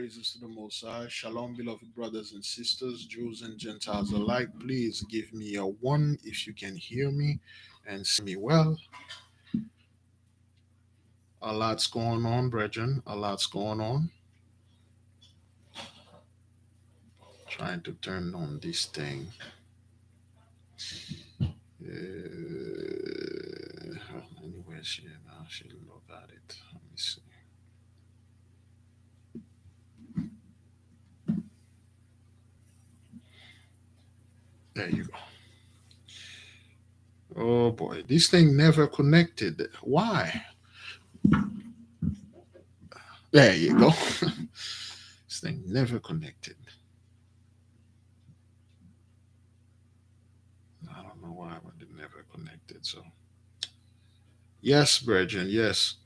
praises to the Most High. Shalom, beloved brothers and sisters, Jews and Gentiles alike. Please give me a one if you can hear me and see me well. A lot's going on, brethren. A lot's going on. Trying to turn on this thing. Anyways, yeah, now she'll know about it. Let me see. There you go. Oh boy, this thing never connected. Why? There you go. This thing never connected. I don't know why, but it never connected. So, yes, brethren, yes.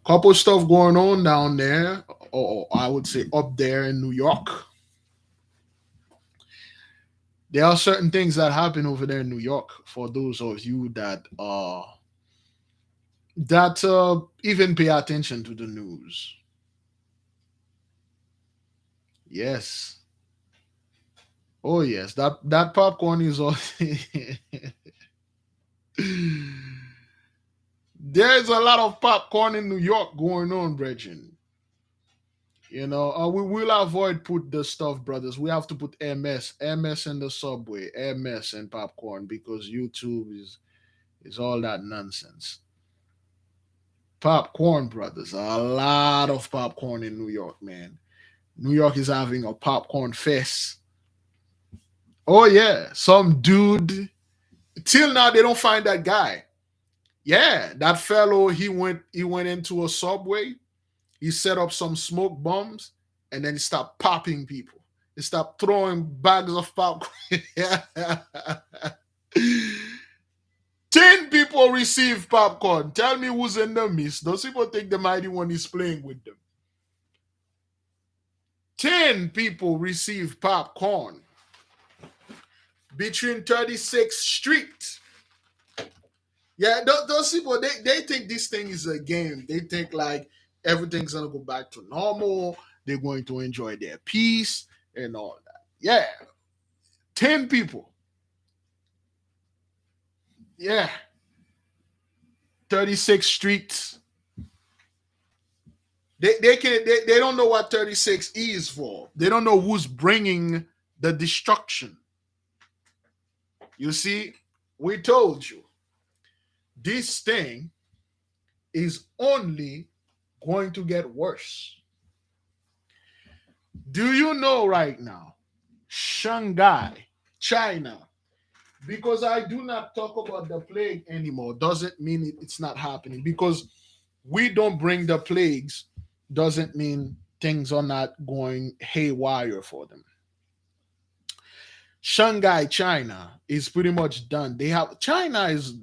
Couple stuff going on down there, or I would say up there in New York. There are certain things that happen over there in New York for those of you that even pay attention to the news. Yes. Oh yes, that popcorn is all. There's a lot of popcorn in New York going on, brethren. We will avoid put the stuff, brothers. We have to put MS in the subway, MS and popcorn because YouTube is all that nonsense. Popcorn, brothers. A lot of popcorn in New York, man. New York is having a popcorn fest. Oh yeah, some dude. Till now, they don't find that guy. Yeah, that fellow. He went into a subway. He set up some smoke bombs, and then he stopped popping people. He stopped throwing bags of popcorn. 10 people receive popcorn. Tell me who's in the midst. Those people think the mighty one is playing with them. 10 people receive popcorn between 36th Street. Yeah, those people, they think this thing is a game. They think like everything's going to go back to normal. They're going to enjoy their peace and all that. Yeah. 10 people. Yeah. 36th Street. They don't know what 36 is for. They don't know who's bringing the destruction. You see, we told you this thing is only going to get worse. Do you know right now, Shanghai, China, because I do not talk about the plague anymore, doesn't mean it's not happening. Because we don't bring the plagues, doesn't mean things are not going haywire for them. Shanghai, China is pretty much done. China is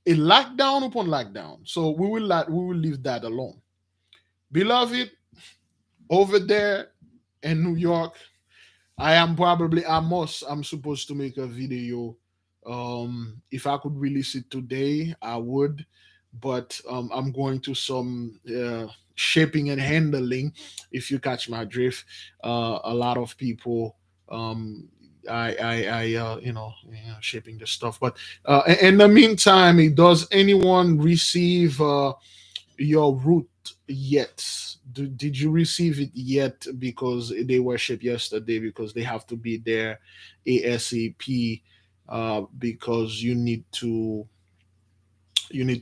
a lockdown upon lockdown. So we will leave that alone. Beloved, over there in New York, I'm supposed to make a video. If I could release it today, I would. But I'm going to some shaping and handling. If you catch my drift, a lot of people, shaping the stuff. But in the meantime, does anyone receive your root yet? Did you receive it yet? Because they worship yesterday, because they have to be there ASAP. Because you need to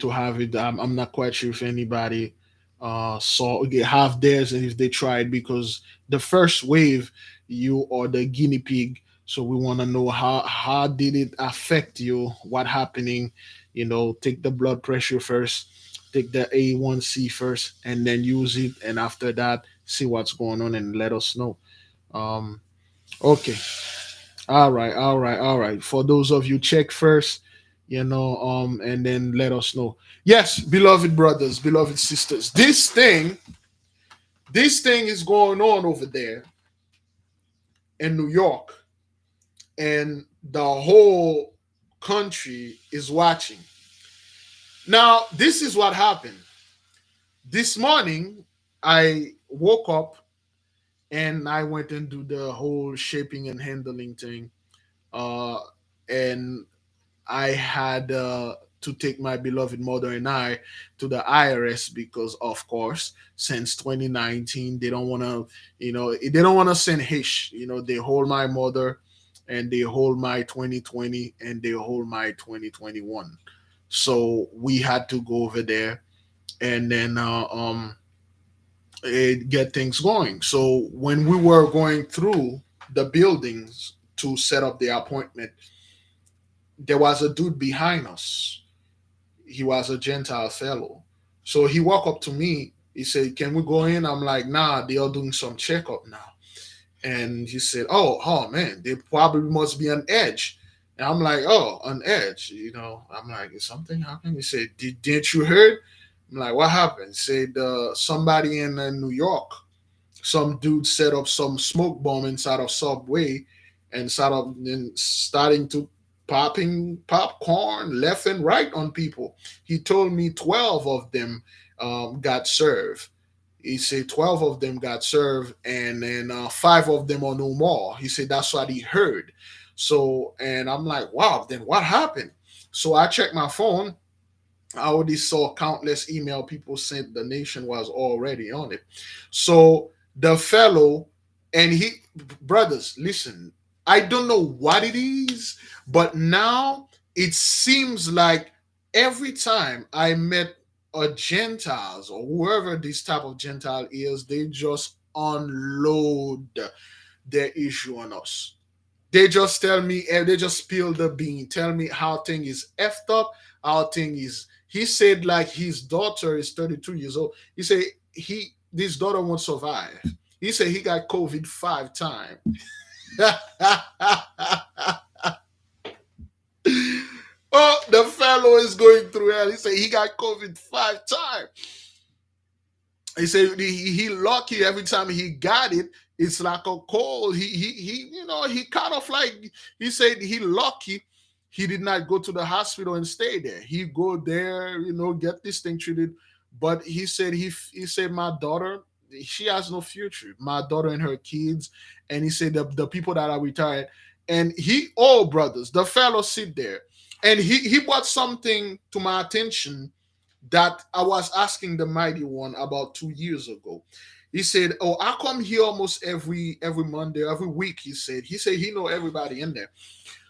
have it. I'm not quite sure if anybody saw have theirs and if they tried, because the first wave, you are the guinea pig. So we want to know how did it affect you, what happening. Take the blood pressure first, take the A1C first, and then use it, and after that see what's going on and let us know. Okay. All right. For those of you, check first, and then let us know. Yes, beloved brothers, beloved sisters, this thing is going on over there in New York, and the whole country is watching. Now, this is what happened. This morning, I woke up and I went and do the whole shaping and handling thing. Uh, and I had to take my beloved mother and I to the IRS because, of course, since 2019, they don't want to, they don't want to send Hish. They hold my mother, and they hold my 2020, and they hold my 2021. So we had to go over there and then get things going. So when we were going through the buildings to set up the appointment, there was a dude behind us. He was a Gentile fellow. So he walked up to me. He said, "Can we go in?" I'm like, "Nah, they are doing some checkup now." And he said, "Oh man, they probably must be on edge." And I'm like, "Oh, on edge." I'm like, "Is something happening?" He said, Didn't you heard?" I'm like, "What happened?" He said, somebody in New York, some dude set up some smoke bomb inside of Subway and starting to popping popcorn left and right on people. He told me 12 of them got served. He said 12 of them got served, and then five of them are no more. He said that's what he heard. So, and I'm like, wow, then what happened? So I checked my phone. I already saw countless email people sent. The nation was already on it. So the fellow, and he, brothers, listen, I don't know what it is, but now it seems like every time I met a Gentiles or whoever this type of Gentile is, they just unload their issue on us. They just tell me, they just spill the bean, tell me how thing is effed up, how thing is. He said like his daughter is 32 years old. He said this daughter won't survive. He said he got COVID 5 times. Oh, the fellow is going through hell. He said he got COVID 5 times. He said he lucky every time he got it. It's like a cold. He kind of like, he said he lucky he did not go to the hospital and stay there. He go there, get this thing treated. But he said my daughter, she has no future. My daughter and her kids, and he said the people that are retired, and all brothers, the fellow sit there, and he brought something to my attention that I was asking the mighty one about 2 years ago. He said, "Oh, I come here almost every Monday, every week." He said he know everybody in there.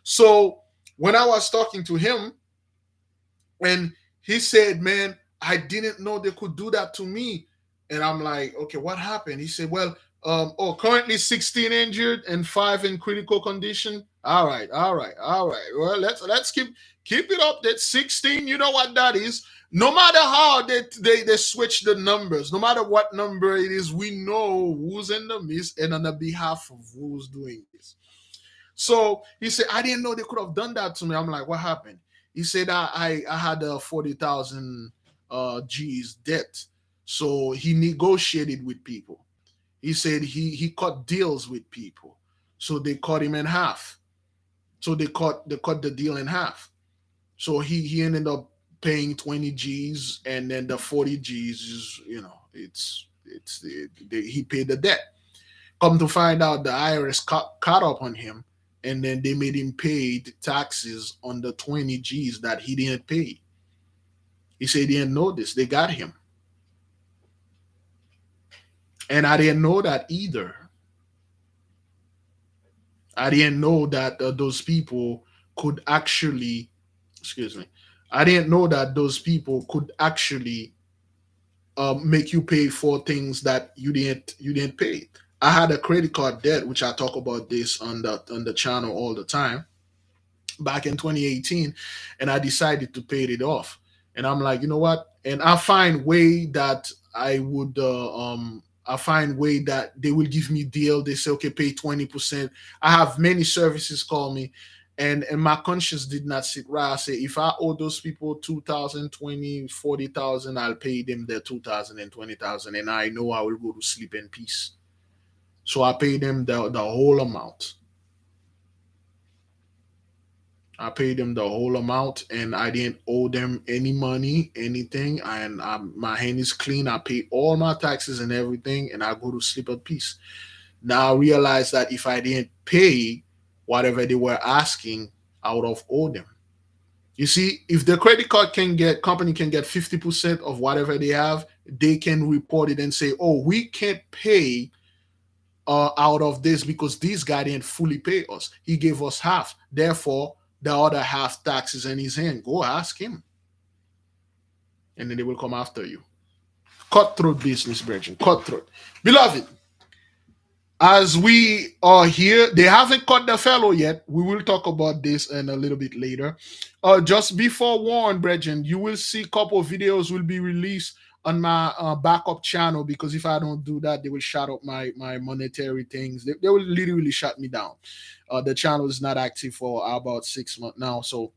So when I was talking to him, and he said, "Man, I didn't know they could do that to me." And I'm like, "Okay, what happened?" He said, "Well, currently 16 injured and five in critical condition." All right, all right, all right. Well, let's keep it up. That 16, you know what that is. No matter how they switch the numbers, no matter what number it is, we know who's in the midst and on the behalf of who's doing this. So he said, "I didn't know they could have done that to me." I'm like, "What happened?" He said, I had a 40,000 G's debt. So he negotiated with people. He said he cut deals with people. So they cut him in half. So they cut the deal in half. So he ended up paying 20 G's, and then the 40 G's is, he paid the debt. Come to find out, the IRS caught up on him, and then they made him pay taxes on the 20 G's that he didn't pay. He said he didn't know this. They got him. And I didn't know that either. I didn't know that those people could actually, excuse me, I didn't know that those people could actually make you pay for things that you didn't pay. I had a credit card debt, which I talk about this on the channel all the time, back in 2018, and I decided to pay it off. And I'm like, you know what? And I find way that they will give me deal. They say, okay, pay 20%. I have many services call me, and my conscience did not sit right. I say, if I owe those people 2,000, 20, 40,000, I'll pay them their 2,000 and 20,000, and I know I will go to sleep in peace. So I pay them the whole amount. I paid them the whole amount, and I didn't owe them any money, anything. And my hand is clean. I pay all my taxes and everything, and I go to sleep at peace. Now I realize that if I didn't pay whatever they were asking, I would have owed them. You see, if the credit card can get company can get 50% of whatever they have, they can report it and say, "Oh, we can't pay out of this because this guy didn't fully pay us. He gave us half. Therefore, the other half tax is in his hand. Go ask him." And then they will come after you. Cutthroat business, brethren. Cutthroat. Beloved, as we are here, they haven't caught the fellow yet. We will talk about this in a little bit later. Just before warn, brethren, you will see a couple of videos will be released on my backup channel, because if I don't do that, they will shut up my monetary things. They will literally shut me down. The channel is not active for about 6 months now, so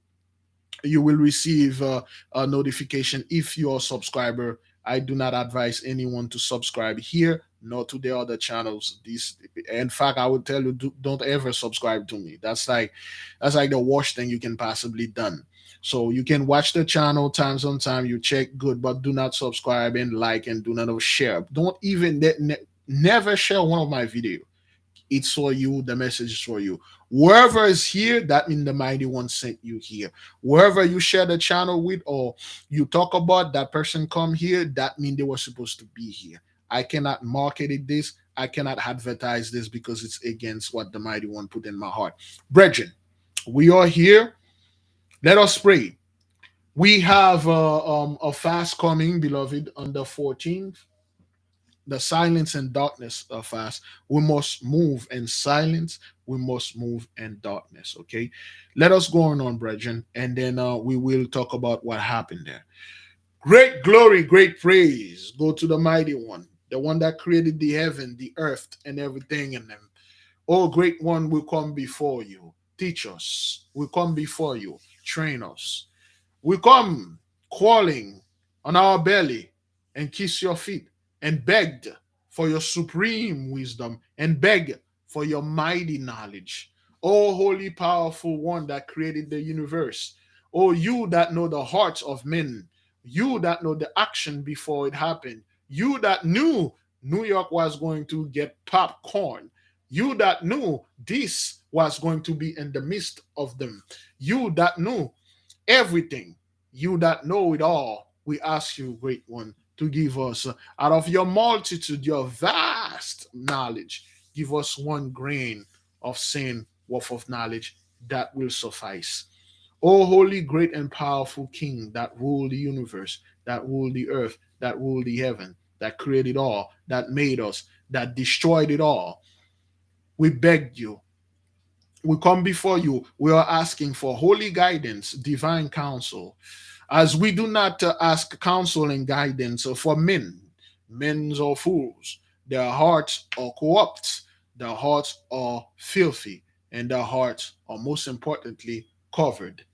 you will receive a notification if you're a subscriber. I do not advise anyone to subscribe here nor to the other channels. These, in fact, I would tell you, don't ever subscribe to me. That's like the worst thing you can possibly done. So you can watch the channel times on time. You check good, but do not subscribe and like and do not share. Don't even never share one of my videos. It's for you. The message is for you. Wherever is here, that means the mighty one sent you here. Wherever you share the channel with or you talk about that person come here, that means they were supposed to be here. I cannot market it this. I cannot advertise this because it's against what the mighty one put in my heart. Brethren, we are here. Let us pray. We have a fast coming, beloved, on the 14th, the silence and darkness of us. We must move in silence. We must move in darkness. Okay. Let us go on, brethren, and then we will talk about what happened there. Great glory, great praise go to the mighty one, the one that created the heaven, the earth, and everything in them. Oh, great one, will come before you. Teach us. We come before you. Train us. We come crawling on our belly and kiss your feet and begged for your supreme wisdom and beg for your mighty knowledge. O holy, powerful one that created the universe. O you that know the hearts of men. You that know the action before it happened. You that knew New York was going to get popcorn. You that knew this was going to be in the midst of them. You that knew everything. You that know it all, we ask you, great one, to give us out of your multitude, your vast knowledge, give us one grain of sin worth of knowledge that will suffice. O holy, great, and powerful King that rule the universe, that rule the earth, that rule the heaven, that created all, that made us, that destroyed it all, we beg you, we come before you. We are asking for holy guidance, divine counsel, as we do not ask counsel and guidance for men. Men are fools. Their hearts are corrupt. Their hearts are filthy. And their hearts are most importantly covered.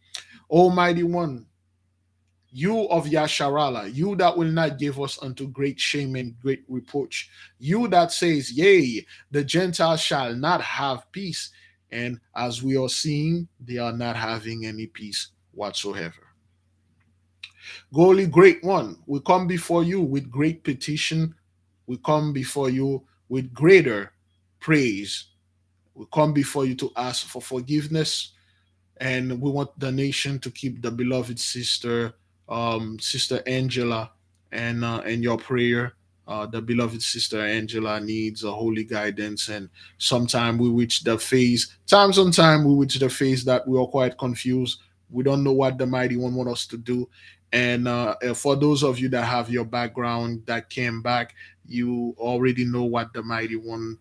Almighty One, you of Yasharala, you that will not give us unto great shame and great reproach, you that says, yea, the Gentiles shall not have peace. And as we are seeing, they are not having any peace whatsoever. Holy Great One, we come before you with great petition. We come before you with greater praise. We come before you to ask for forgiveness, and we want the nation to keep the beloved sister, Sister Angela, and your prayer. The beloved sister Angela needs a holy guidance, and sometime we reach the phase. Times on time we reach the phase that we are quite confused. We don't know what the mighty one want us to do. And for those of you that have your background that came back, you already know what the mighty one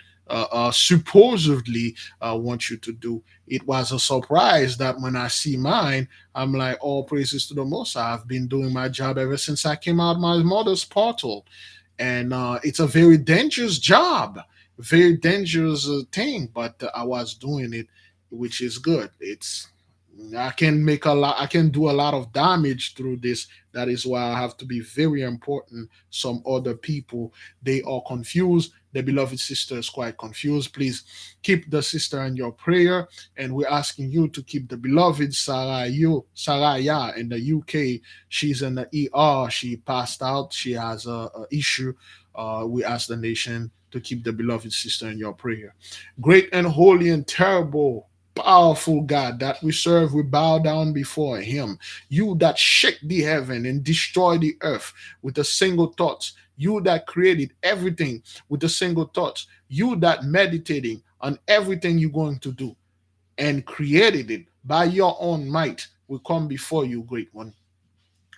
supposedly want you to do. It was a surprise that when I see mine, I'm like, all praises to the Most High. I've been doing my job ever since I came out of my mother's portal. And it's a very dangerous job, very dangerous thing, but I was doing it, which is good. I can make a lot, I can do a lot of damage through this. That is why I have to be very important. Some other people, they are confused. The beloved sister is quite confused. Please keep the sister in your prayer, and we're asking you to keep the beloved Saraya in the UK. She's in the ER. She passed out. She has a issue. We ask the nation to keep the beloved sister in your prayer. Great and holy and terrible, powerful God that we serve, we bow down before him. You that shake the heaven and destroy the earth with a single thought. You that created everything with a single thought. You that meditating on everything you're going to do and created it by your own might. We come before you, great one.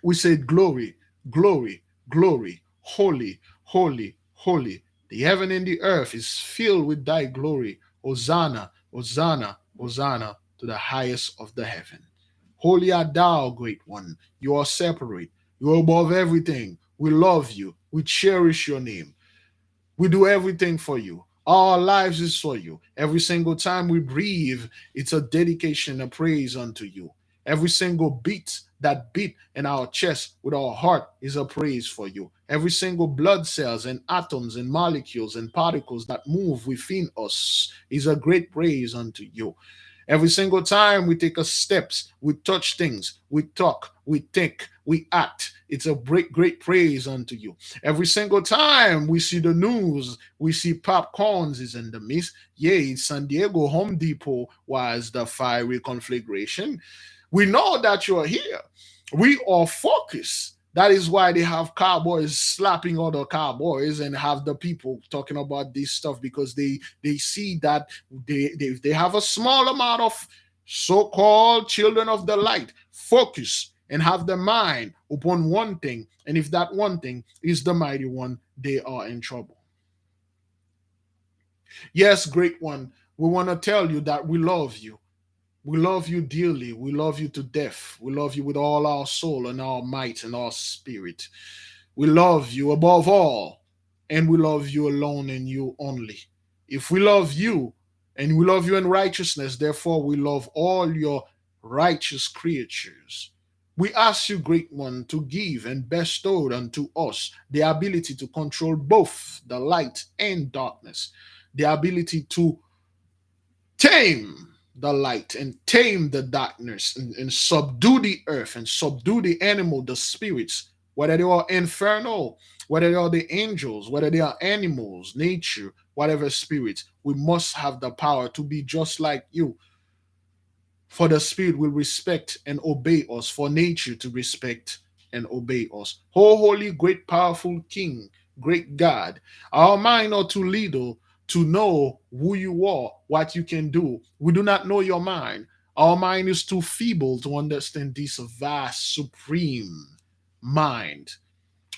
We say, glory, glory, glory, holy, holy, holy. The heaven and the earth is filled with thy glory. Hosanna, Hosanna, Hosanna to the highest of the heaven. Holy art thou, great one. You are separate. You are above everything. We love you. We cherish your name. We do everything for you. Our lives is for you. Every single time we breathe, it's a dedication, a praise unto you. Every single beat that beat in our chest with our heart is a praise for you. Every single blood cells and atoms and molecules and particles that move within us is a great praise unto you. Every single time we take a steps, we touch things, we talk, we think, we act. It's a great, great praise unto you. Every single time we see the news, we see popcorns is in the midst. Yea, San Diego Home Depot was the fiery conflagration. We know that you're here. We are focused. That is why they have cowboys slapping other cowboys and have the people talking about this stuff, because they see that they have a small amount of so-called children of the light focus and have the mind upon one thing, and if that one thing is the mighty one, they are in trouble. Yes, great one, we want to tell you that we love you. We love you dearly. We love you to death. We love you with all our soul and our might and our spirit. We love you above all, and we love you alone and you only. If we love you and we love you in righteousness, therefore we love all your righteous creatures. We ask you, great one, to give and bestow unto us the ability to control both the light and darkness, the ability to tame the light and tame the darkness, and subdue the earth and subdue the animal, the spirits, whether they are infernal, whether they are the angels, whether they are animals, nature, whatever spirits. We must have the power to be just like you. For the spirit will respect and obey us, for nature to respect and obey us. Oh, holy, great, powerful King, great God, our mind are too little to know who you are, what you can do. We do not know your mind. Our mind is too feeble to understand this vast, supreme mind.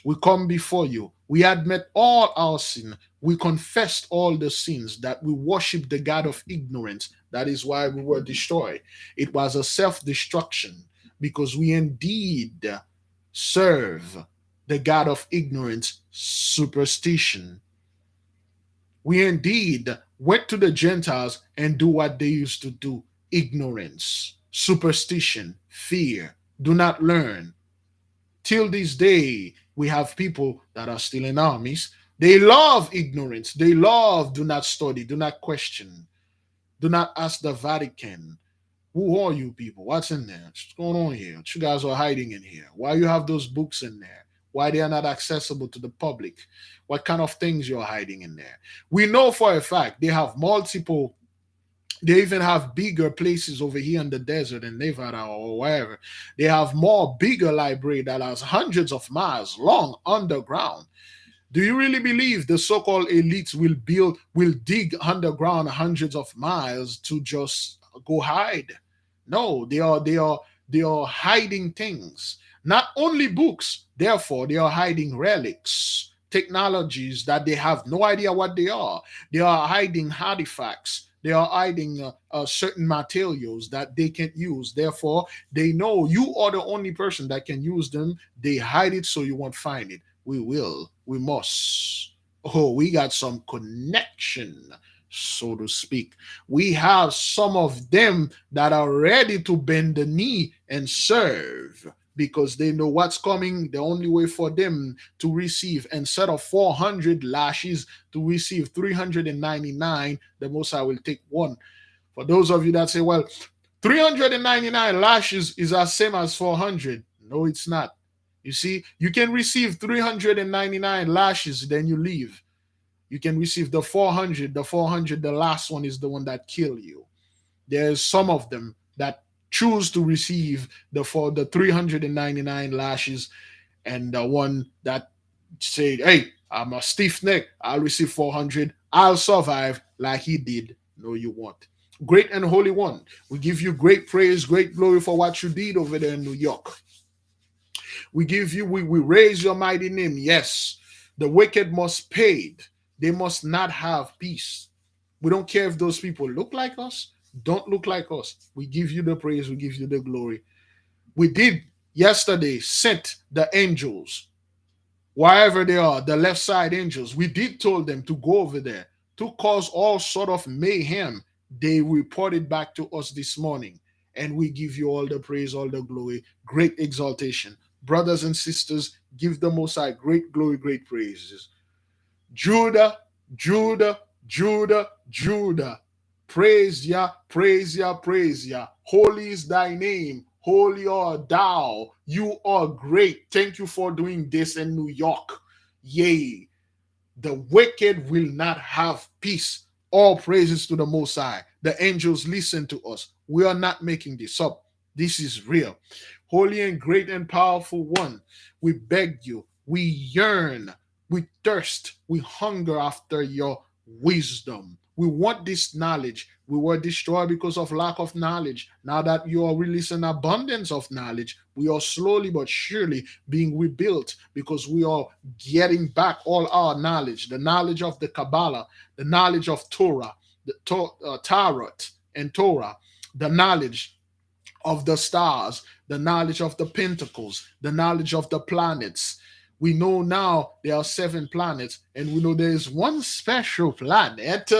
We come before you. We admit all our sin. We confessed all the sins, that we worship the God of ignorance. That is why we were destroyed. It was a self destruction, because we indeed serve the God of ignorance, superstition. We indeed went to the Gentiles and do what they used to do: ignorance, superstition, fear, do not learn. Till this day, we have people that are still in armies. They love ignorance. They love do not study, do not question, do not ask the Vatican. Who are you people? What's in there? What's going on here? What you guys are hiding in here? Why you have those books in there? Why they are not accessible to the public? What kind of things you're hiding in there? We know for a fact they have multiple. They even have bigger places over here in the desert in Nevada or wherever. They have more bigger library that has hundreds of miles long underground. Do you really believe the so-called elites will dig underground hundreds of miles to just go hide? No, they are hiding things. Not only books, therefore they are hiding relics, technologies that they have no idea what they are. They are hiding artifacts. They are hiding certain materials that they can use. Therefore, they know you are the only person that can use them. They hide it so you won't find it. We will. We must. Oh, we got some connection, so to speak. We have some of them that are ready to bend the knee and serve, because they know what's coming. The only way for them to receive, instead of 400 lashes, to receive 399, the Most High will take one. For those of you that say, well, 399 lashes is as same as 400. No, it's not. You see, you can receive 399 lashes, then you leave. You can receive the 400. The 400, the last one is the one that kill you. There's some of them that choose to receive the 399 lashes, and the one that say, "Hey, I'm a stiff neck. I'll receive 400. I'll survive like he did." No, you won't. Great and holy one, we give you great praise, great glory for what you did over there in New York. We raise your mighty name. Yes, the wicked must pay. They must not have peace. We don't care if those people look like us, don't look like us. We give you the praise, we give you the glory. We did yesterday sent the angels, wherever they are, the left side angels. We did told them to go over there to cause all sort of mayhem. They reported back to us this morning, and we give you all the praise, all the glory, great exaltation. Brothers and sisters, give the Most High great glory, great praises. Judah, Judah, Judah, Judah. Praise Yah, praise Yah, praise Yah. Holy is thy name. Holy art thou. You are great. Thank you for doing this in New York. Yea, the wicked will not have peace. All praises to the Most High. The angels listen to us. We are not making this up. This is real. Holy and great and powerful one, we beg you, we yearn, we thirst, we hunger after your wisdom. We want this knowledge. We were destroyed because of lack of knowledge. Now that you are releasing abundance of knowledge, we are slowly but surely being rebuilt because we are getting back all our knowledge, the knowledge of the Kabbalah, the knowledge of Torah, the Tarot and Torah, the knowledge of the stars, the knowledge of the pentacles, the knowledge of the planets. We know now there are 7 planets, and we know there is one special planet,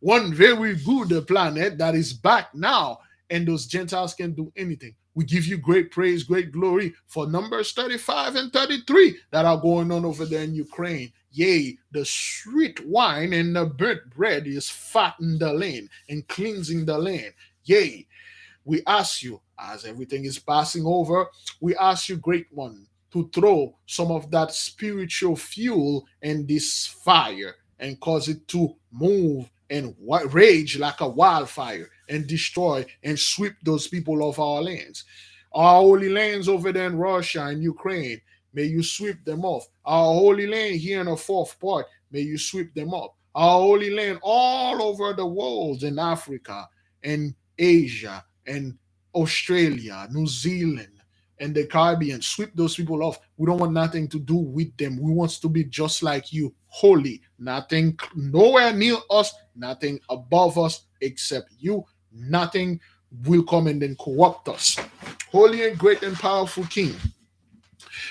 one very good planet that is back now, and those Gentiles can do anything. We give you great praise, great glory for Numbers 35 and 33 that are going on over there in Ukraine. Yea, the sweet wine and the burnt bread is fattening the land and cleansing the land. Yea, we ask you, as everything is passing over, we ask you, great one, to throw some of that spiritual fuel in this fire and cause it to move and rage like a wildfire and destroy and sweep those people off our lands. Our holy lands over there in Russia and Ukraine, may you sweep them off. Our holy land here in the fourth part, may you sweep them up. Our holy land all over the world in Africa and Asia and Australia, New Zealand, and the Caribbean. Sweep those people off. We don't want nothing to do with them. We want to be just like you, holy. Nothing nowhere near us, nothing above us except you. Nothing will come and then corrupt us. Holy and great and powerful King,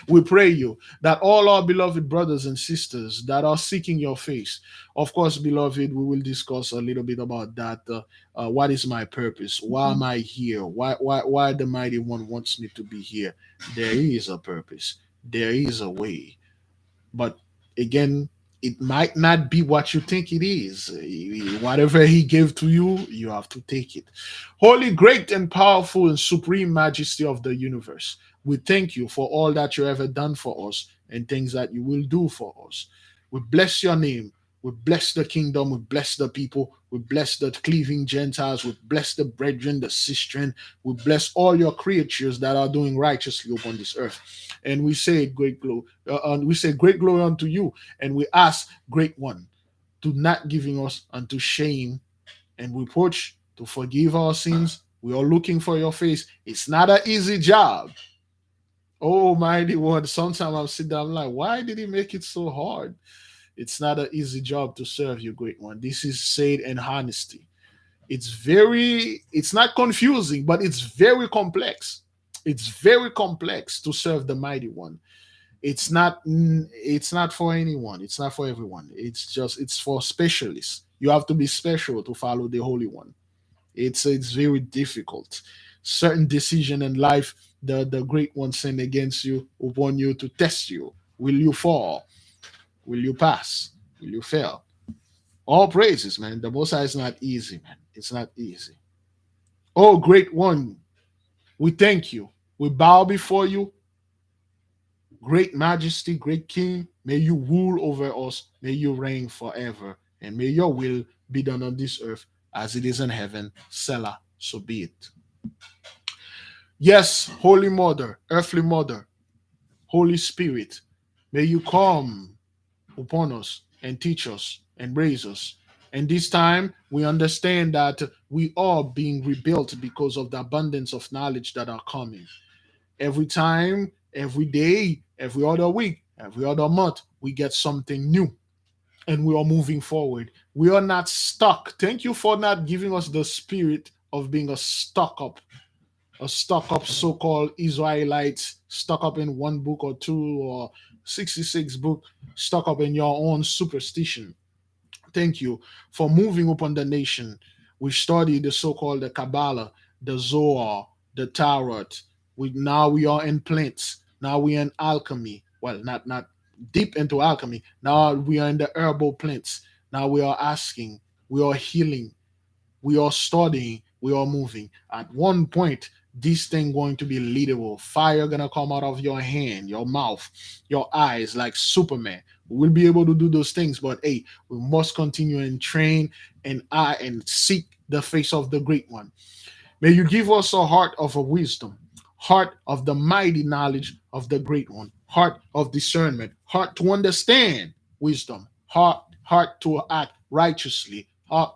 we pray you that all our beloved brothers and sisters that are seeking your face, of course, beloved, we will discuss a little bit about that. What is my purpose? Why am I here? Why the mighty one wants me to be here? There is a purpose. There is a way. But again, it might not be what you think it is. Whatever he gave to you, you have to take it. Holy, great, and powerful and supreme majesty of the universe, we thank you for all that you ever done for us and things that you will do for us. We bless your name. We bless the kingdom. We bless the people. We bless the cleaving Gentiles. We bless the brethren, the sistren. We bless all your creatures that are doing righteously upon this earth. And we say great glory. We say great glory unto you. And we ask, great one, to not giving us unto shame and reproach, to forgive our sins. We are looking for your face. It's not an easy job. Oh, mighty one. Sometimes I'm sitting down, I'm like, why did he make it so hard? It's not an easy job to serve you, great one. This is said in honesty. It's not confusing, but it's very complex. It's very complex to serve the mighty one. It's not for anyone. It's not for everyone. It's for specialists. You have to be special to follow the Holy One. It's very difficult. Certain decision in life, the great one sent against you upon you to test you. Will you fall? Will you pass? Will you fail? All praises, man. The Most High is not easy, man. It's not easy. Oh, great one, we thank you. We bow before you. Great majesty, great king, may you rule over us, may you reign forever, and may your will be done on this earth as it is in heaven. Selah, so be it. Yes, Holy Mother, Earthly Mother, Holy Spirit, may you come upon us and teach us and raise us. And this time we understand that we are being rebuilt because of the abundance of knowledge that are coming. Every time, every day, every other week, every other month, we get something new and we are moving forward. We are not stuck. Thank you for not giving us the spirit of being a stuck up so called Israelites, stuck up in one book or two or 66 book, stuck up in your own superstition. Thank you for moving upon the nation. We study the so-called the Kabbalah, the Zohar, the Tarot. We are in plants. Now we are in alchemy. Well, not deep into alchemy. Now we are in the herbal plants. Now we are asking. We are healing. We are studying. We are moving. At one point, this thing going to be leadable. Fire gonna come out of your hand, your mouth, your eyes, like Superman. We'll be able to do those things, but hey, we must continue and train and seek the face of the great one. May you give us a heart of a wisdom, heart of the mighty knowledge of the great one, heart of discernment, heart to understand wisdom, heart to act righteously, heart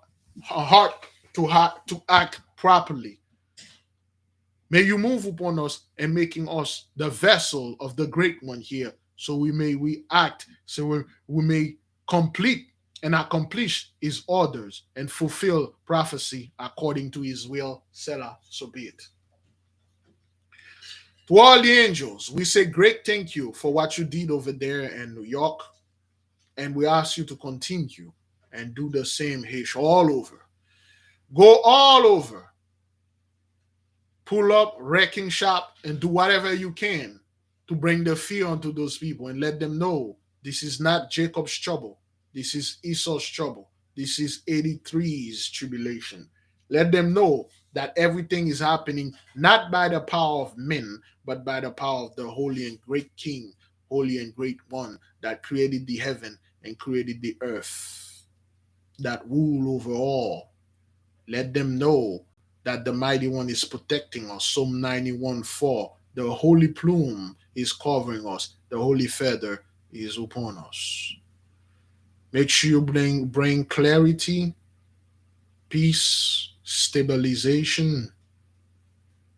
to act properly. May you move upon us and making us the vessel of the great one here. So we act, so we may complete and accomplish his orders and fulfill prophecy according to his will. Selah, so be it. To all the angels, we say great thank you for what you did over there in New York. And we ask you to continue and do the same here all over. Go all over, pull up, wrecking shop, and do whatever you can to bring the fear onto those people and let them know this is not Jacob's trouble. This is Esau's trouble. This is 83's tribulation. Let them know that everything is happening not by the power of men, but by the power of the holy and great King, holy and great one that created the heaven and created the earth, that rule over all. Let them know that the mighty one is protecting us. Psalm 91:4. The holy plume is covering us, the holy feather is upon us. Make sure you bring clarity, peace, stabilization.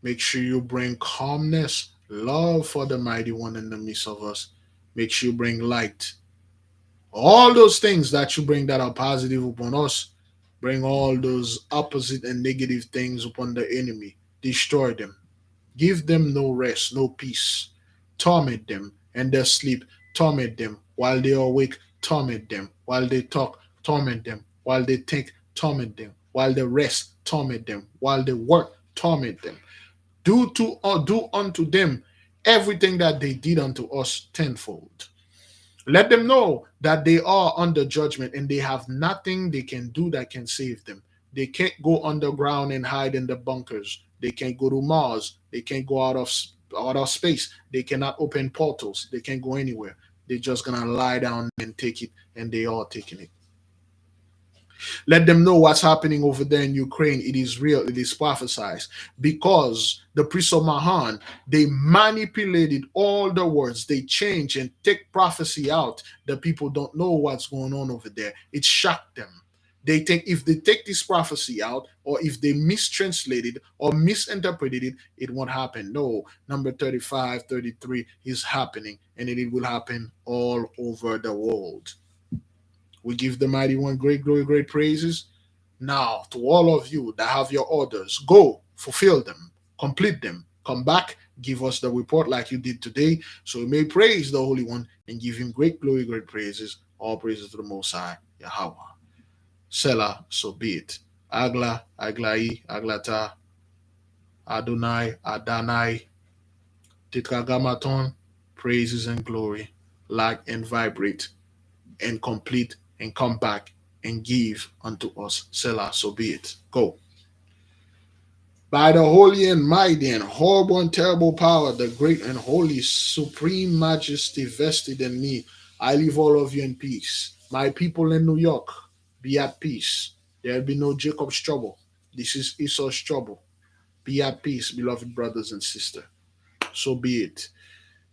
Make sure you bring calmness, love for the mighty one in the midst of us. Make sure you bring light. All those things that you bring that are positive upon us, bring all those opposite and negative things upon the enemy. Destroy them. Give them no rest, no peace. Torment them and their sleep. Torment them while they are awake. Torment them while they talk. Torment them while they think. Torment them while they rest. Torment them while they work. Torment them. Do unto them everything that they did unto us tenfold. Let them know that they are under judgment and they have nothing they can do that can save them. They can't go underground and hide in the bunkers. They can't go to Mars. They can't go out of space. They cannot open portals. They can't go anywhere. They're just gonna lie down and take it, and they are taking it. Let them know what's happening over there in Ukraine. It is real. It is prophesied. Because the priests of Mahan, they manipulated all the words. They change and take prophecy out. The people don't know what's going on over there. It shocked them. They think if they take this prophecy out, or if they mistranslate it or misinterpreted it, it won't happen. No, number 35, 33 is happening, and it will happen all over the world. We give the mighty one great glory, great praises. Now, to all of you that have your orders, go, fulfill them, complete them, come back, give us the report like you did today, so we may praise the Holy One and give him great glory, great praises. All praises to the Most High, Yahweh. Selah, so be it. Agla, Aglai, Aglata, Adonai, Adonai, Tetragrammaton, praises and glory, like and vibrate and complete and come back and give unto us. Selah, so be it. Go. By the holy and mighty and horrible and terrible power, the great and holy supreme majesty vested in me, I leave all of you in peace. My people in New York, be at peace. There'll be no Jacob's trouble. This is Esau's trouble. Be at peace, beloved brothers and sisters. So be it.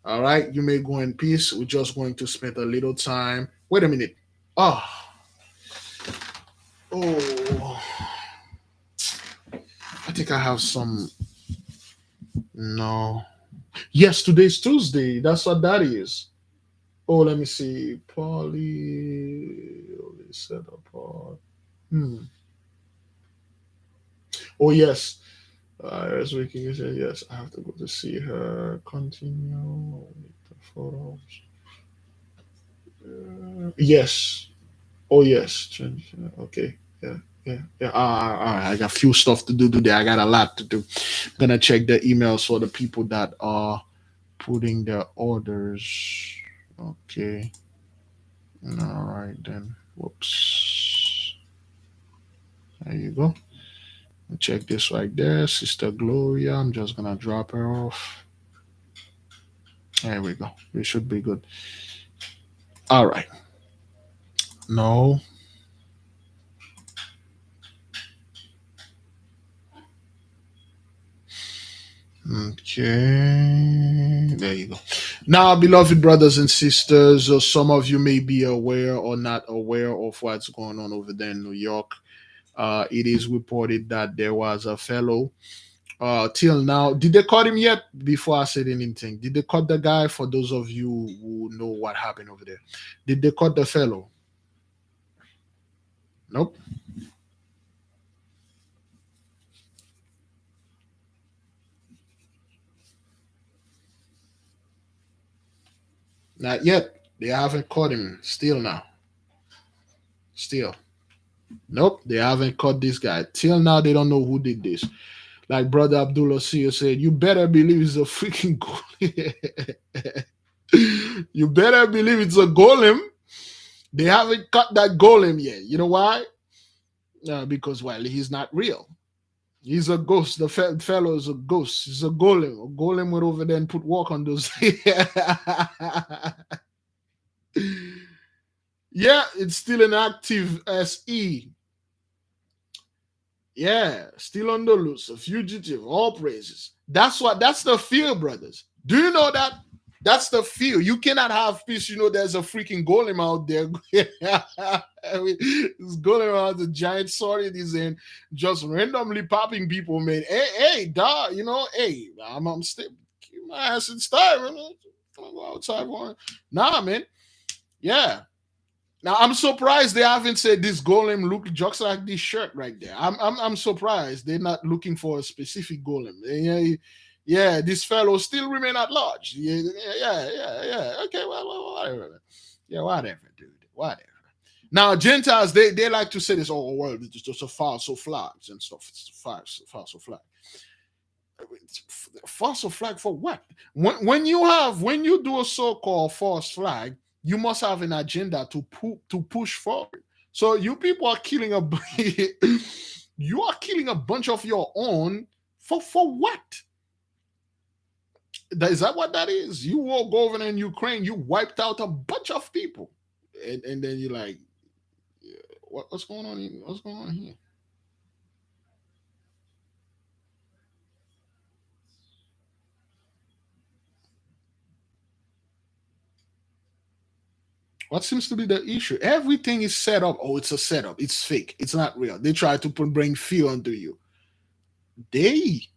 All right, you may go in peace. We're just going to spend a little time. Wait a minute. Oh, oh, I think I have some. No. Yes, today's Tuesday. That's what that is. Oh, let me see. Polly set apart. Hmm. Oh, yes. As we can say, yes, I have to go to see her. Continue with the photos. Yes. Oh, yes. Okay. Yeah. Yeah. Yeah. I got a few stuff to do today. I got a lot to do. Gonna check the emails for the people that are putting their orders. Okay. All right then. Whoops. There you go. Check this right there, Sister Gloria. I'm just gonna drop her off. There we go. We should be good. All right. No. Okay. There you go. Now, beloved brothers and sisters, some of you may be aware or not aware of what's going on over there in New York. It is reported that there was a fellow. Till now, did they caught him yet? Before I said anything, did they caught the guy? For those of you who know what happened over there, did they caught the fellow? Nope, not yet. They haven't caught him. Still now. Still. Nope, they haven't caught this guy. Till now, they don't know who did this. Like Brother Abdullah Seer said, you better believe it's a freaking golem. You better believe it's a golem. They haven't caught that golem yet. You know why? Because, well, he's not real. He's a ghost. The fellow is a ghost. He's a golem. A golem went over there and put work on those. Yeah, it's still an active SE. Yeah, still on the loose, a fugitive, all praises. That's the fear, brothers. Do you know that? That's the fear. You cannot have peace. You know, there's a freaking golem out there. I mean, this golem out the giant sword in his hand, just randomly popping people, man. Hey, dog, you know, hey, I'm still keep my ass in style, man. I'm gonna go outside one. Nah, man. Yeah. Now I'm surprised they haven't said this golem look just like this shirt right there. I'm surprised they're not looking for a specific golem. Yeah, yeah, this fellow still remain at large. Yeah, yeah, yeah, yeah. Okay, well, whatever. Yeah, whatever, dude. Whatever. Now Gentiles, they like to say this. Oh, well, it's just a false flags and stuff. It's a false flag. False flag for what? When you do a so-called false flag, you must have an agenda to push forward. So you people are killing a you are killing a bunch of your own for what? Is that what that is? You will go over there in Ukraine, you wiped out a bunch of people, and then you're like, yeah, what's going on? What's going on here? What seems to be the issue? Everything is set up. Oh, it's a setup. It's fake. It's not real. They try to bring fear onto you. They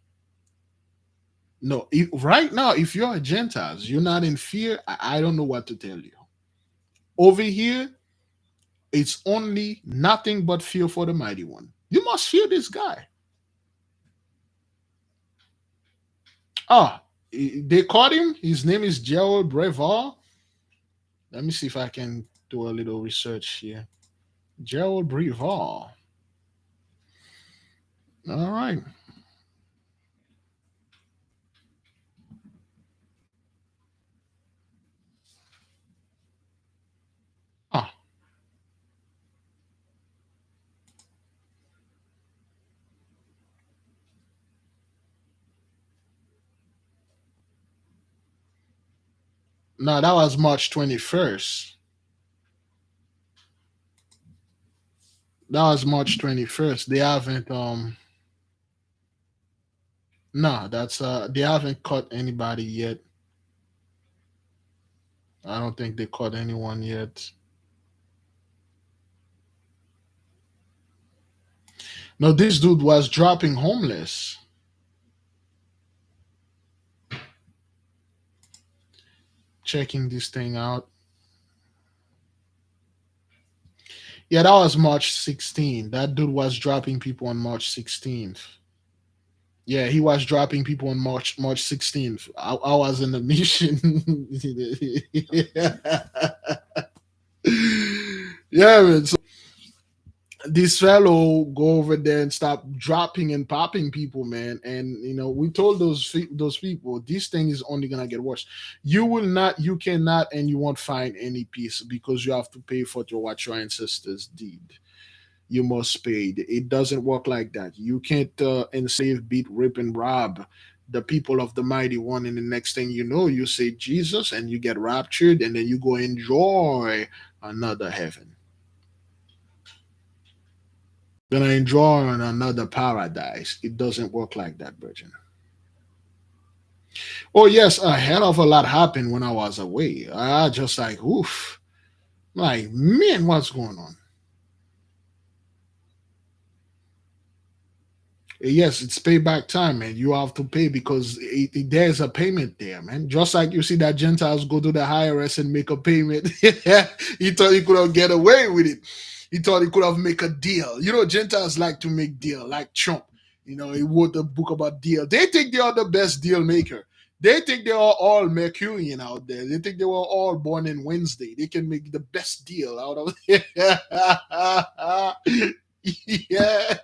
no. Right now, if you're a Gentiles, you're not in fear. I don't know what to tell you. Over here, it's only nothing but fear for the mighty one. You must fear this guy. Ah, they caught him. His name is Gerald Brevar. Let me see if I can do a little research here. Gerald Brevar. All right. Ah, No, that was March 21st. That was March 21st. They haven't no, that's they haven't caught anybody yet. I don't think they caught anyone yet. No, this dude was dropping homeless, checking this thing out. Yeah, that was March 16th. That dude was dropping people on March 16th. Yeah, he was dropping people on March 16th. I was in the mission. Yeah, man. So this fellow go over there and stop dropping and popping people, man. And we told those people this thing is only gonna get worse. You will not, you cannot, and you won't find any peace because you have to pay for what your ancestors did. You must pay. It doesn't work like that. You can't enslave, beat, rip, and rob the people of the mighty one, and the next thing you know, you say Jesus, and you get raptured, and then you go enjoy another heaven. Gonna enjoy another paradise. It doesn't work like that, Virgin. Oh yes, a hell of a lot happened when I was away. I just like, oof, like man, what's going on? Yes, it's payback time, man. You have to pay because there's a payment there, man. Just like you see that Gentiles go to the IRS and make a payment. He thought he could have get away with it. He thought he could have make a deal. Gentiles like to make deal, like Trump. He wrote a book about deal. They think they are the best deal maker. They think they are all Mercurian out there. They think they were all born in Wednesday. They can make the best deal out of it. Yeah.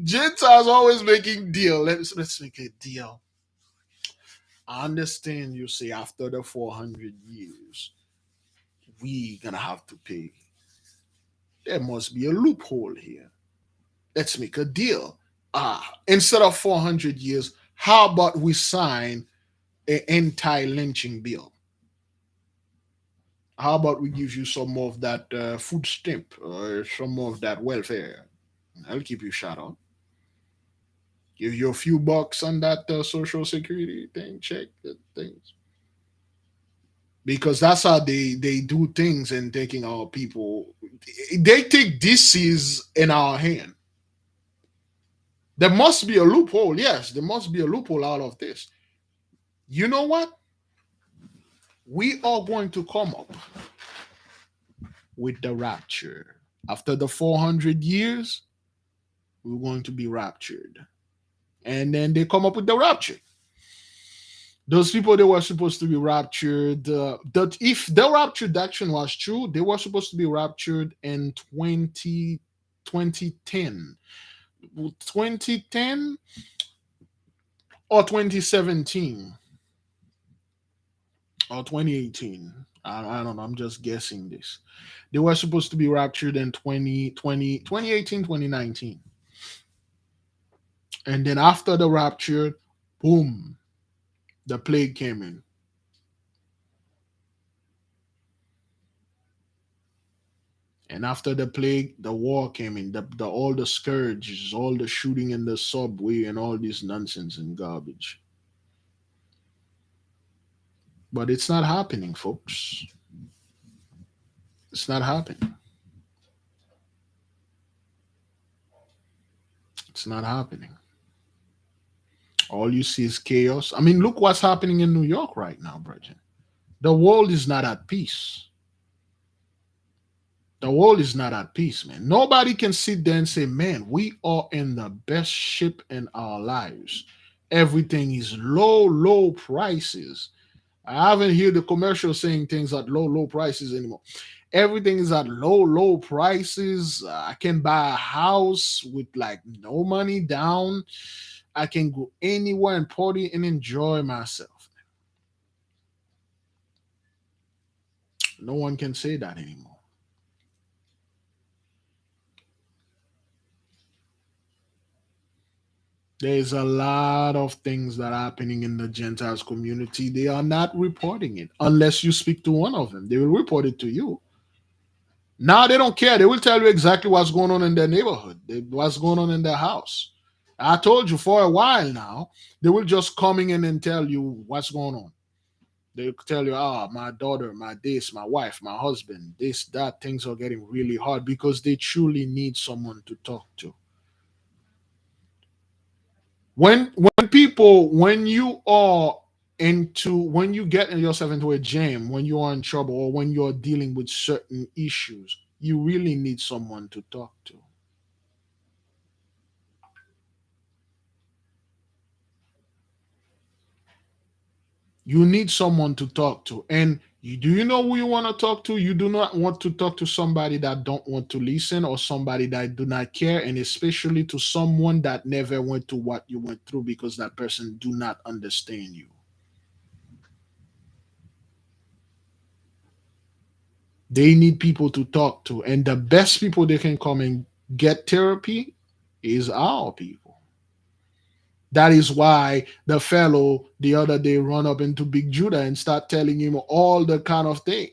Gentiles always making deal. Let's make a deal. I understand you say after the 400 years, we gonna have to pay. There must be a loophole here. Let's make a deal. Instead of 400 years, how about we sign an anti-lynching bill? How about we give you some of that food stamp or some of that welfare? I'll keep you shut up. Give you a few bucks on that social security thing, check the things. Because that's how they do things and taking our people. They think this is in our hand. There must be a loophole. Yes, there must be a loophole out of this. You know what? We are going to come up with the rapture. After the 400 years, we're going to be raptured. And then they come up with the rapture. Those people, they were supposed to be raptured. That if the rapture action was true, they were supposed to be raptured in 2010, 2010 or 2017 or 2018. I don't know. I'm just guessing this. They were supposed to be raptured in 2020, 2018, 2019. And then after the rapture, boom, the plague came in. And after the plague, the war came in. The all the scourges, all the shooting in the subway, and all this nonsense and garbage. But it's not happening, folks. It's not happening. It's not happening. All you see is chaos. I mean, look what's happening in New York right now, Bridget. The world is not at peace. The world is not at peace, man. Nobody can sit there and say, man, we are in the best ship in our lives. Everything is low, low prices. I haven't heard the commercial saying things at low, low prices anymore. Everything is at low, low prices. I can buy a house with like no money down. I can go anywhere and party and enjoy myself. No one can say that anymore. There's a lot of things that are happening in the Gentiles community. They are not reporting it unless you speak to one of them. They will report it to you. Now they don't care. They will tell you exactly what's going on in their neighborhood, what's going on in their house. I told you for a while now, they will just coming in and tell you what's going on. They'll tell you, my daughter, my this, my wife, my husband, this, that, things are getting really hard because they truly need someone to talk to. When you are into when you get yourself into a jam, when you are in trouble, or when you're dealing with certain issues, you really need someone to talk to. You need someone to talk to. And do you know who you want to talk to? You do not want to talk to somebody that don't want to listen, or somebody that do not care, and especially to someone that never went to what you went through, because that person do not understand you. They need people to talk to, and the best people they can come and get therapy is our people. That is why the fellow the other day run up into Big Judah and start telling him all the kind of thing.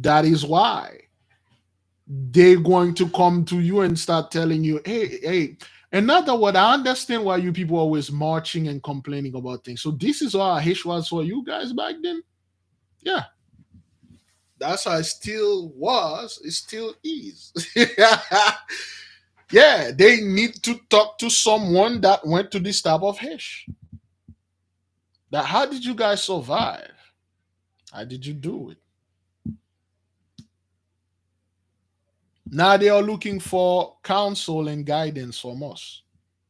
That is why they're going to come to you and start telling you, hey. In other words, I understand why you people always marching and complaining about things. So this is how Hish was for you guys back then. Yeah, that's how it still was. It still is. Yeah, they need to talk to someone that went to this type of Hish. That how did you guys survive? How did you do it? Now they are looking for counsel and guidance from us.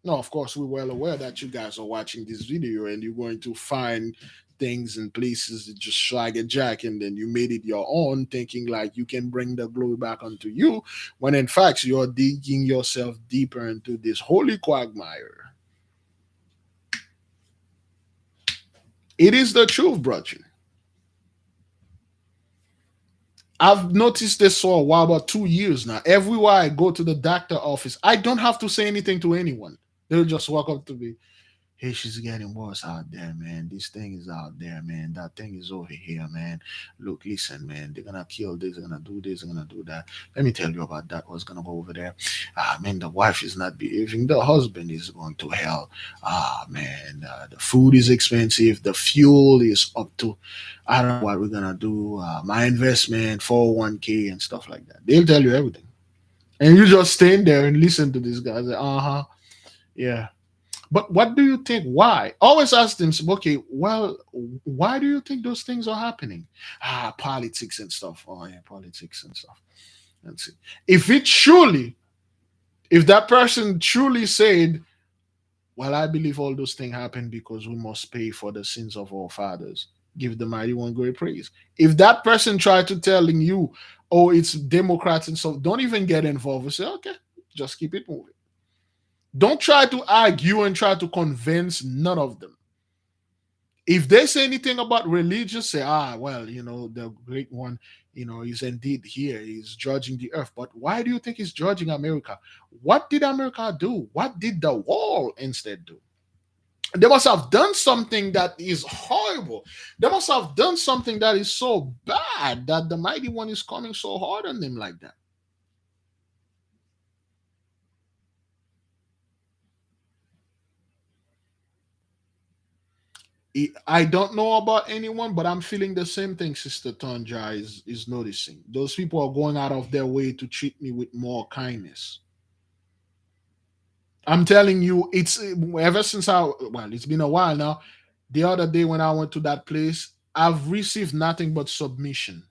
No, of course, we're well aware that you guys are watching this video and you're going to find things and places that just swag a jack, and then you made it your own, thinking like you can bring the glory back onto you, when in fact you're digging yourself deeper into this holy quagmire. It is the truth, brother. I've noticed this for a while, about 2 years now. Everywhere I go to the doctor office, I don't have to say anything to anyone. They'll just walk up to me. Hey, she's getting worse out there, man. This thing is out there, man. That thing is over here, man. Look, listen, man. They're gonna kill this. They're gonna do this. They're gonna do that. Let me tell you about that. What's gonna go over there? Man, the wife is not behaving. The husband is going to hell. Man. The food is expensive. The fuel is up to. I don't know what we're gonna do. My investment, 401k, and stuff like that. They'll tell you everything, and you just stand there and listen to this guy. Say, yeah. But what do you think? Why? Always ask them, okay, well, why do you think those things are happening? Politics and stuff. Oh, yeah, politics and stuff. Let's see. If it truly, if that person truly said, well, I believe all those things happen because we must pay for the sins of our fathers, give the mighty one great praise. If that person tried to telling you, oh, it's Democrats and stuff, don't even get involved. And say, okay, just keep it moving. Don't try to argue and try to convince none of them. If they say anything about religion, say, well, the great one, is indeed here, he's judging the earth. But why do you think he's judging America? What did America do? What did the wall instead do? They must have done something that is horrible. They must have done something that is so bad that the mighty one is coming so hard on them like that. I don't know about anyone, but I'm feeling the same thing Sister Tonja is noticing. Those people are going out of their way to treat me with more kindness. I'm telling you, it's ever since it's been a while now. The other day when I went to that place, I've received nothing but submission.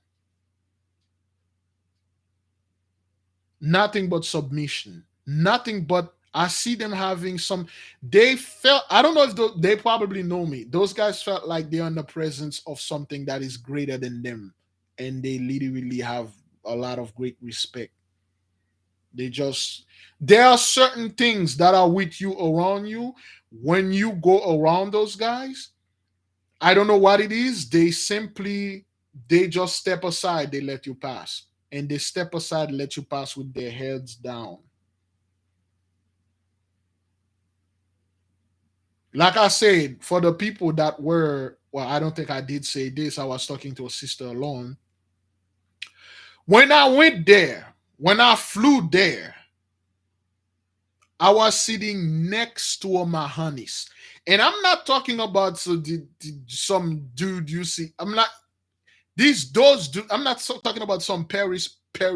Nothing but submission. Nothing but I see them having some. They felt. I don't know if they probably know me. Those guys felt like they're in the presence of something that is greater than them, and they literally have a lot of great respect. They just there are certain things that are with you around you when you go around those guys. I don't know what it is. They just step aside. They let you pass, and they step aside, let you pass with their heads down. Like I said, for the people that were, well, I don't think I did say this. I was talking to a sister alone. When I went there, when I flew there, I was sitting next to a Mahanis. And I'm not talking about some dude you see. I'm not those dude. I'm not talking about some Perry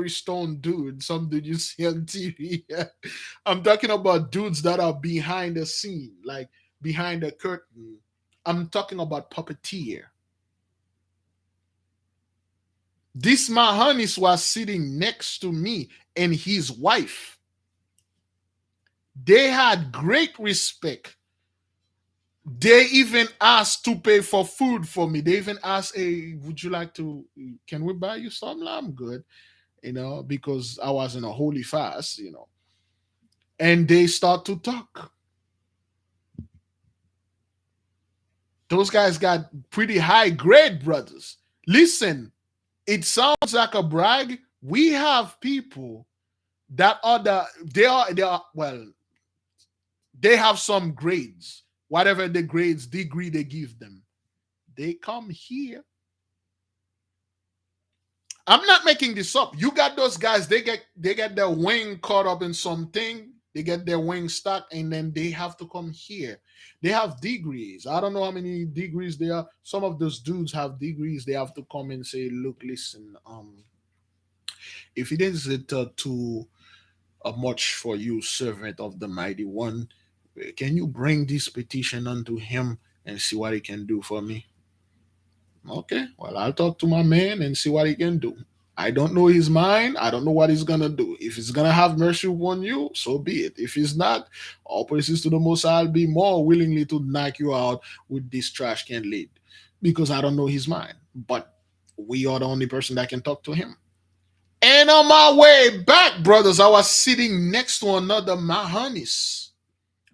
Stone dude, some dude you see on TV. I'm talking about dudes that are behind the scene, like behind the curtain. I'm talking about puppeteer. This Mahanis was sitting next to me and his wife. They had great respect. They even asked to pay for food for me. They even asked, "Hey, would you like to? Can we buy you something?" I'm good, because I was in a holy fast. And they start to talk. Those guys got pretty high grade, brothers. Listen, it sounds like a brag. We have people that are they are well, they have some grades, whatever the grades degree they give them. They come here. I'm not making this up. You got those guys, they get their wing caught up in something, they get their wing stuck, and then they have to come here. They have degrees. I don't know how many degrees they are. Some of those dudes have degrees. They have to come and say, look, listen, if it isn't too much for you, servant of the mighty one, can you bring this petition unto him and see what he can do for me? Okay, well, I'll talk to my man and see what he can do. I don't know his mind. I don't know what he's gonna do. If he's gonna have mercy upon you, so be it. If he's not, all praises to the Most High, I'll be more willingly to knock you out with this trash can lid, because I don't know his mind. But we are the only person that can talk to him. And on my way back, brothers, I was sitting next to another Mahanis.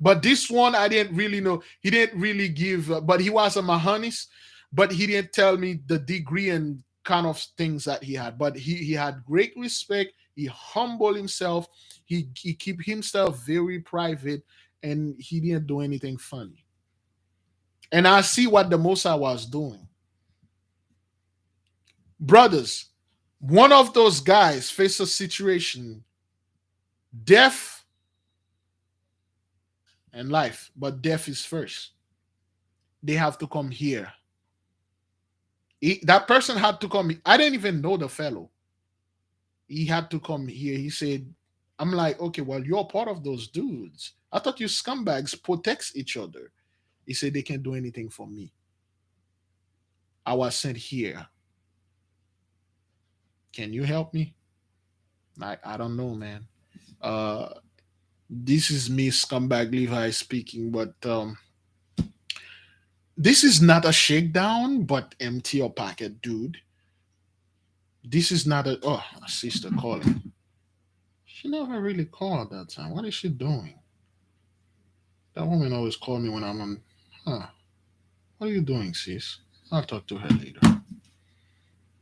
But this one, I didn't really know. He didn't really give, but he was a Mahanis, but he didn't tell me the degree and kind of things that he had. But he had great respect. He humbled himself. He keep himself very private, and he didn't do anything funny. And I see what the Mossad was doing. Brothers, one of those guys faced a situation, death and life, but death is first. They have to come here. That person had to come. I didn't even know the fellow. He had to come here. He said, I'm like, okay, well, you're part of those dudes. I thought you scumbags protects each other. He said they can't do anything for me. I was sent here. Can you help me? Like, I don't know, man. Uh this is me, scumbag Levi speaking, but this is not a shakedown, but empty your pocket, dude. This is not a sister calling. She never really called that time. What is she doing? That woman always call me when I'm on. Huh. What are you doing, sis? I'll talk to her later.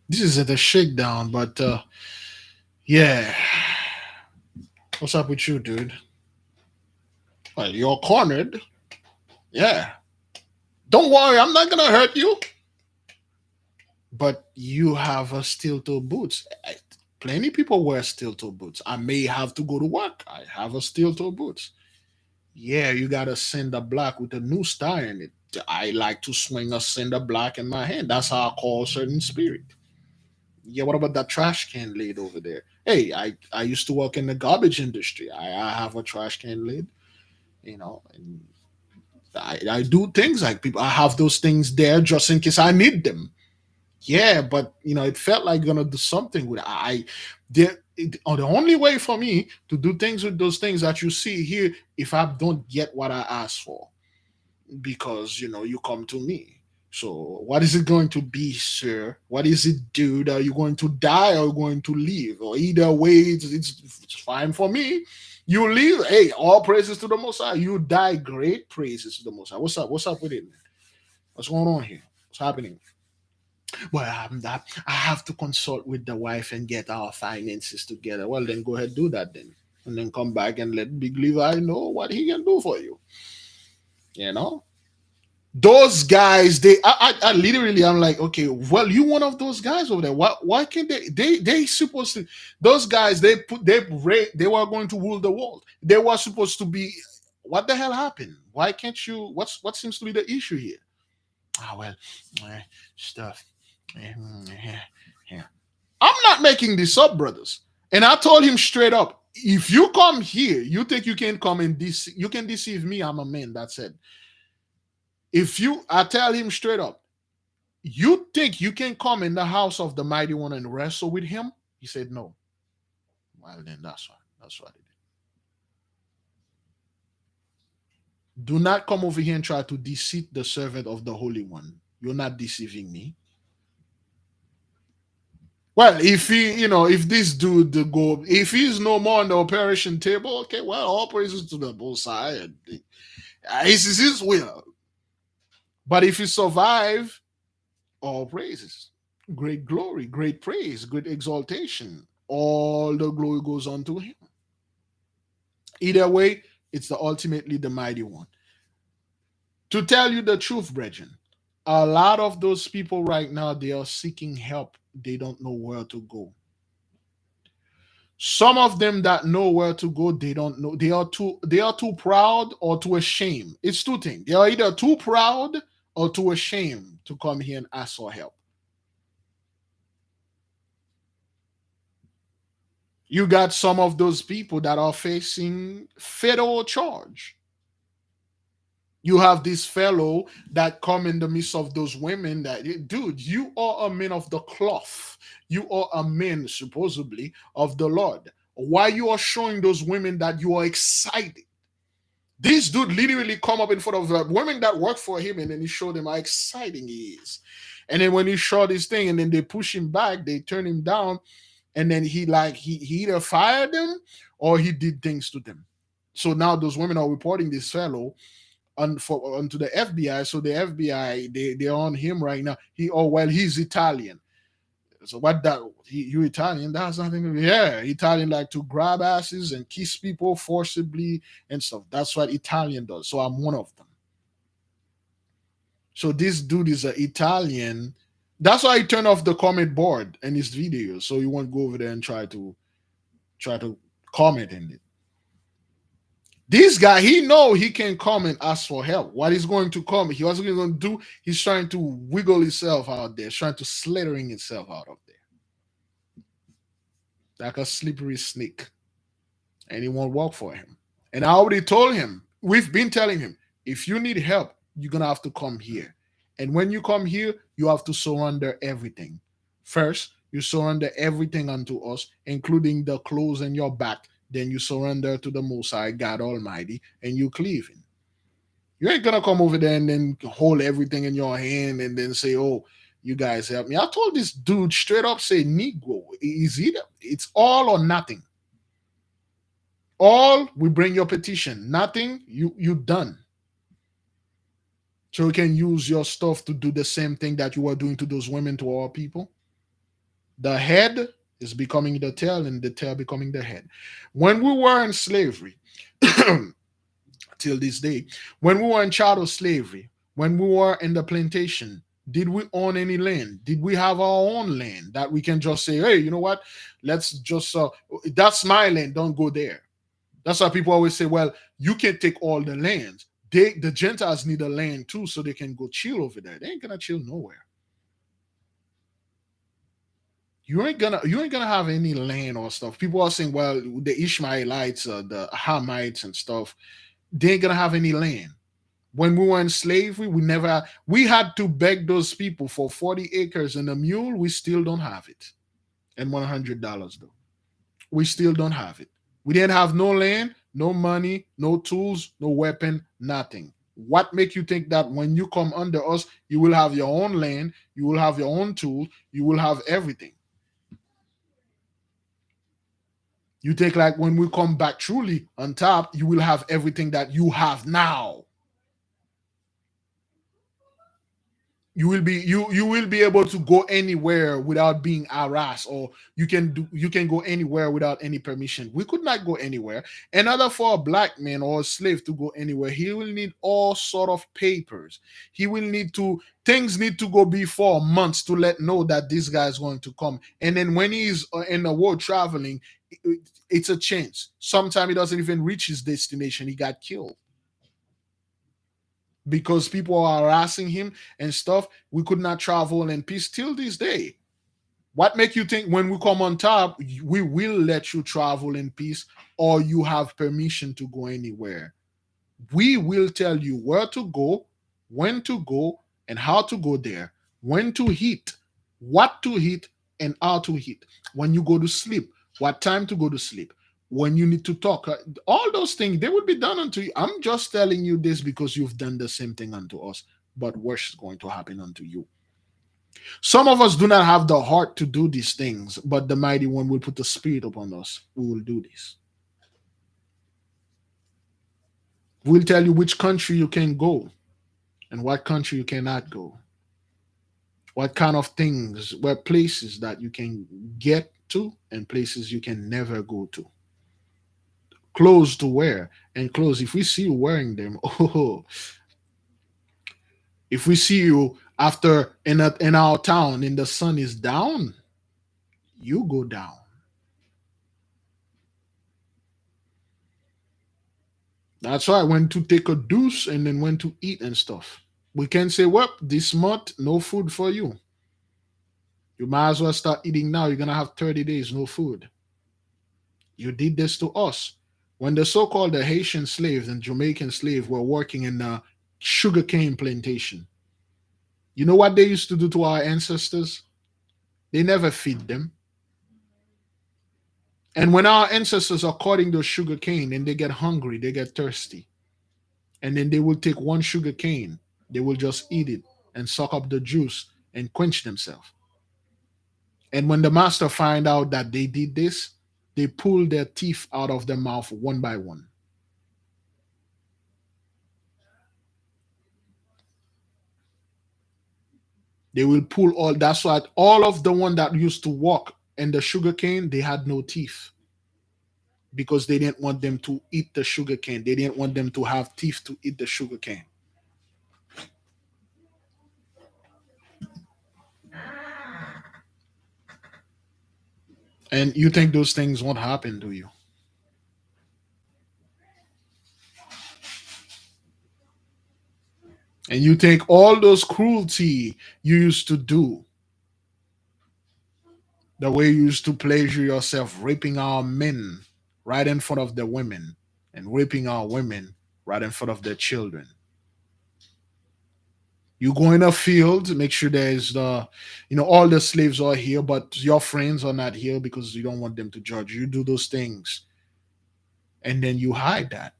This is at a shakedown, but yeah. What's up with you, dude? Well, you're cornered. Yeah. Don't worry, I'm not gonna hurt you. But you have a steel toe boots. Plenty people wear steel toe boots. I may have to go to work. I have a steel toe boots. Yeah, you gotta cinder block with a new star in it. I like to swing a cinder block in my hand. That's how I call a certain spirit. Yeah, what about that trash can lid over there? Hey, I used to work in the garbage industry. I have a trash can lid, and I do things like people. I have those things there just in case I need them. Yeah, but it felt like gonna do something with it. The only way for me to do things with those things that you see here, if I don't get what I asked for, because you come to me. So what is it going to be, sir? What is it, dude? Are you going to die or going to live? Or either way, it's fine for me. You live, hey, all praises to the Most High. You die, great praises to the Most High. What's up? What's up with it, man? What's going on here? What's happening? Well, I have to consult with the wife and get our finances together. Well, then go ahead, do that then. And then come back and let Big Levi know what he can do for you. You know? Those guys, I literally, I'm like, okay, well, you one of those guys over there. Why can't they supposed to, those guys, they were going to rule the world. They were supposed to be, what the hell happened? Why can't you, what seems to be the issue here? Ah, well, eh, stuff. Yeah. I'm not making this up, brothers. And I told him straight up, if you come here, you think you can come and you can deceive me. I'm a man. That's it. If you, I tell him straight up, you think you can come in the house of the mighty one and wrestle with him? He said no. Well, then that's why. That's what it is. Do not come over here and try to deceive the servant of the Holy One. You're not deceiving me. Well, if he, if this dude go, if he's no more on the operation table, okay, well, all praises to the Most High. This is his will. But if he survive, all praises, great glory, great praise, great exaltation. All the glory goes on to him. Either way, it's ultimately the mighty one. To tell you the truth, brethren, a lot of those people right now, they are seeking help. They don't know where to go. Some of them that know where to go, they don't know. They are too proud or too ashamed. It's two things. They are either too proud or too ashamed to come here and ask for help. You got some of those people that are facing federal charge. You have this fellow that come in the midst of those women that, dude, you are a man of the cloth. You are a man supposedly of the Lord. Why you are showing those women that you are excited? This dude literally come up in front of the women that work for him, and then he showed them how exciting he is. And then when he showed this thing, and then they push him back, they turn him down, and then he either fired them or he did things to them. So now those women are reporting this fellow onto the FBI. So the FBI, they're on him right now. He's Italian. So what that you Italian? That's nothing. Yeah, Italian like to grab asses and kiss people forcibly and stuff. That's what Italian does. So I'm one of them. So this dude is an Italian. That's why he turned off the comment board in his videos, so you won't go over there and try to comment in it. This guy, he know he can come and ask for help. What he's going to come, he was going to do, he's trying to wiggle himself out there, trying to slithering himself out of there. Like a slippery snake. And he won't work for him. And I already told him, we've been telling him, if you need help, you're going to have to come here. And when you come here, you have to surrender everything. First, you surrender everything unto us, including the clothes and your back. Then you surrender to the Most High, God Almighty, and you cleave Him. You ain't gonna come over there and then hold everything in your hand and then say, "Oh, you guys help me." I told this dude straight up, say, "Negro, is either it's all or nothing. All, we bring your petition. Nothing, you done." So you can use your stuff to do the same thing that you were doing to those women, to our people. The head is becoming the tail, and the tail becoming the head. When we were in slavery, till this day, when we were in chattel slavery, when we were in the plantation, did we own any land? Did we have our own land that we can just say, "Hey, you know what? Let's just that's my land. Don't go there." That's why people always say, "Well, you can't take all the lands." The Gentiles need a land too, so they can go chill over there. They ain't gonna chill nowhere. You ain't gonna have any land or stuff. People are saying, "Well, the Ishmaelites, the Hamites and stuff, they ain't gonna have any land." When we were in slavery, we had to beg those people for 40 acres and a mule. We still don't have it. And $100 though. We still don't have it. We didn't have no land, no money, no tools, no weapon, nothing. What make you think that when you come under us, you will have your own land, you will have your own tool, you will have everything? You think like when we come back truly on top, you will have everything that you have now. You will be able to go anywhere without being harassed, or you can go anywhere without any permission. We could not go anywhere. In order for a black man or a slave to go anywhere, he will need all sort of papers. He will need to Things need to go before months to let know that this guy is going to come. And then when he's in the world traveling, it's a chance. Sometimes he doesn't even reach his destination. He got killed because people are harassing him and stuff. We could not travel in peace till this day. What make you think when we come on top, we will let you travel in peace, or you have permission to go anywhere? We will tell you where to go, when to go, and how to go there, when to eat, what to eat, and how to eat. When you go to sleep, what time to go to sleep, when you need to talk. All those things, they will be done unto you. I'm just telling you this because you've done the same thing unto us, but worse is going to happen unto you. Some of us do not have the heart to do these things, but the mighty one will put the spirit upon us. We will do this. We'll tell you which country you can go and what country you cannot go. What kind of things, what places that you can get to and places you can never go to. Clothes to wear and clothes. If we see you wearing them, oh, if we see you after in our town and the sun is down, you go down. That's why when to take a deuce and then when to eat and stuff. We can say, well, this month, no food for you. You might as well start eating now. You're going to have 30 days, no food. You did this to us. When the so called the Haitian slaves and Jamaican slaves were working in a sugarcane plantation, you know what they used to do to our ancestors? They never feed them. And when our ancestors are cutting those sugarcane and they get hungry, they get thirsty, and then they will take one sugar cane, they will just eat it and suck up the juice and quench themselves. And when the master find out that they did this, they pull their teeth out of their mouth one by one. They will pull all. That's why all of the one that used to walk in the sugar cane, they had no teeth because they didn't want them to eat the sugar cane. They didn't want them to have teeth to eat the sugar cane. And you think those things won't happen to you? And you think all those cruelty you used to do, the way you used to pleasure yourself, raping our men right in front of the women, and raping our women right in front of their children. You go in a field, make sure there's all the slaves are here, but your friends are not here because you don't want them to judge you. You do those things, and then you hide that.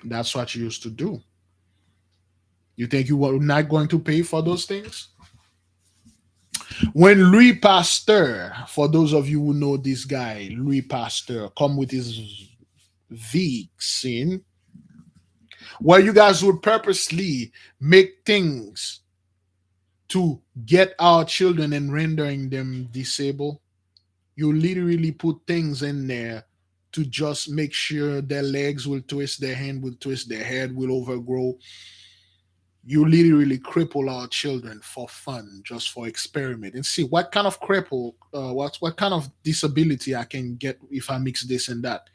That's what you used to do. You think you were not going to pay for those things? When Louis Pasteur, for those of you who know this guy, Louis Pasteur, come with his vaccine, where you guys would purposely make things to get our children and rendering them disabled. You literally put things in there to just make sure their legs will twist, their hand will twist, their head will overgrow. You literally cripple our children for fun, just for experiment, and see what kind of cripple, what kind of disability I can get if I mix this and that,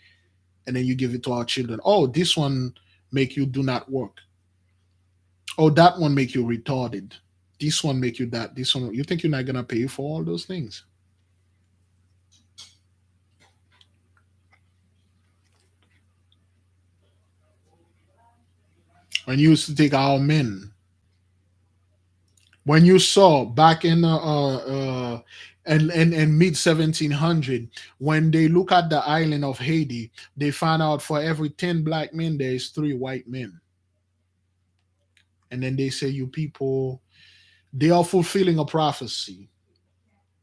and then you give it to our children. Oh, this one make you do not work. Oh, that one make you retarded. This one make you that. This one, you think you're not gonna pay for all those things? When you used to take our men, when you saw back in and mid 1700, when they look at the island of Haiti, they find out for every 10 black men there is 3 white men, and then they say, you people, they are fulfilling a prophecy,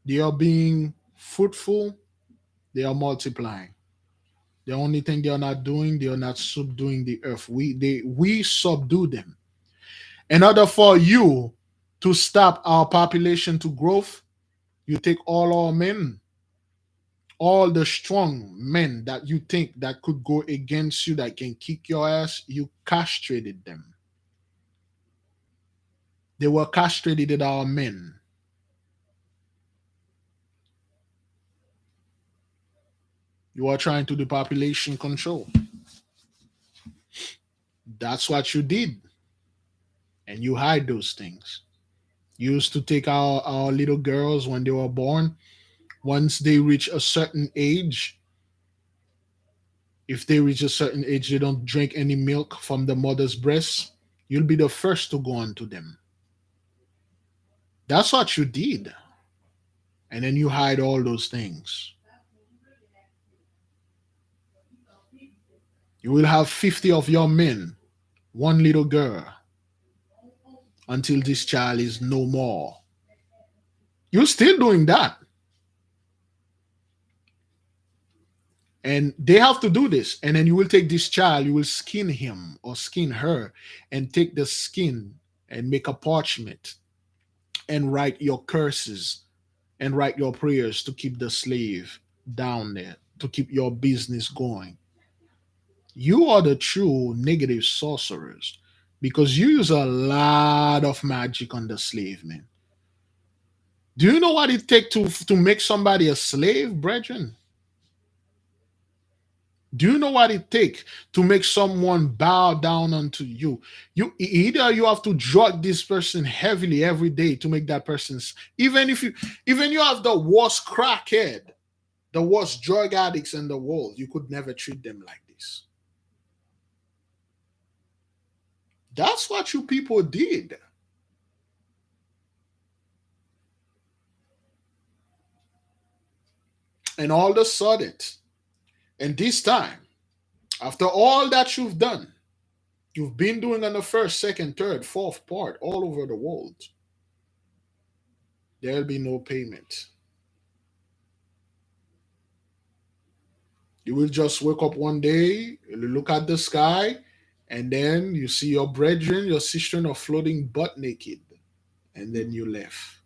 they are being fruitful, they are multiplying. The only thing they are not doing, they are not subduing the earth. We subdue them. In order for you to stop our population to growth, you take all our men, all the strong men that you think that could go against you, that can kick your ass, you castrated them. They were castrated, our men. You are trying to do population control. That's what you did. And you hide those things. You used to take our little girls when they were born. Once they reach a certain age, if they reach a certain age, they don't drink any milk from the mother's breast, you'll be the first to go on to them. That's what you did. And then you hide all those things. You will have 50 of your men, one little girl, until this child is no more. You're still doing that. And they have to do this. And then you will take this child, you will skin him or skin her, and take the skin and make a parchment and write your curses and write your prayers to keep the slave down there, to keep your business going. You are the true negative sorcerers because you use a lot of magic on the slave, man. Do you know what it takes to make somebody a slave, brethren? Do you know what it takes to make someone bow down unto you? You either you have to drug this person heavily every day to make that person's, even you have the worst crackhead, the worst drug addicts in the world, you could never treat them like this. That's what you people did. And all of a sudden, and this time, after all that you've done, you've been doing on the first, second, third, fourth part all over the world, there'll be no payment. You will just wake up one day, you look at the sky, and then you see your brethren, your sister are floating butt naked, and then you left.